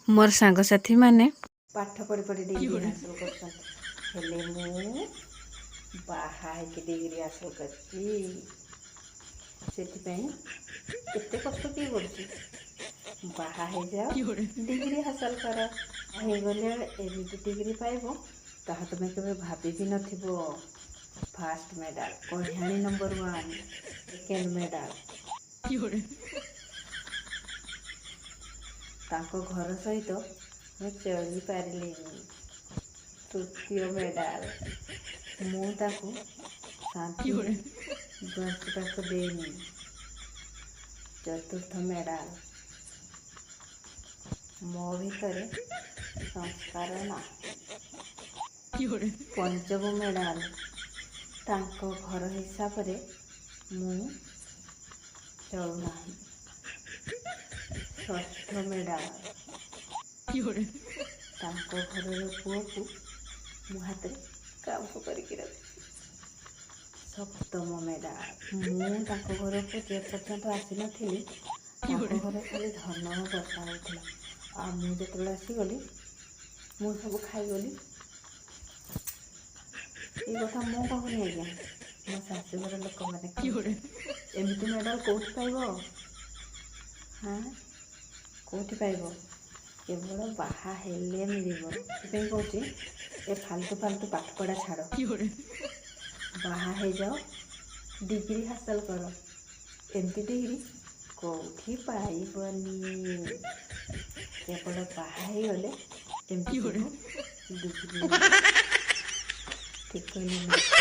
मोर सांगसाथी माने पाठ पढ़ी पढ़ी डिग्री हासिल कर बाहा डिग्री हासिल करते कष्ट किए कर बाहा हो जाओ डिग्री हासिल कर गले एमती डिग्री पाइब ताहा तुम के भाभी भी नथिबो। First medal Kalyani number 1 second medal ताको घर सहित मैं चली पारिली। तृतीय मेडल मुझे शांति बसवाक देनी। चतुर्थ मेडल मो भीतर संस्कार ना। पंचम मेडल तांको घर हिसाब से मु चलुना। षष्ठ मेडल तांको घर पुओ को मु हाथ काम करके रखी। सप्तम मेडल मु तांको घर को जे पर्यंत आसी नथिली तांको घर खाली धन वर्षा होता। आ मु जो आसीगली मु सब खाईगली। ये कथा मु कहूनी आज्ञा मो शाशुघर लोक मैंने एमती मेडल कौटी पाइब। हाँ कौटी पाइब केवल बाहा हेले मिल कौच ए फालतू फालतू पाठ पढ़ा छाड़ बाहा हो जाओ डिग्री हासिल कर। एमती डिग्री कौटी पाइबनी केवल बाहा हो गले एमती डिग्री ठीक कहली।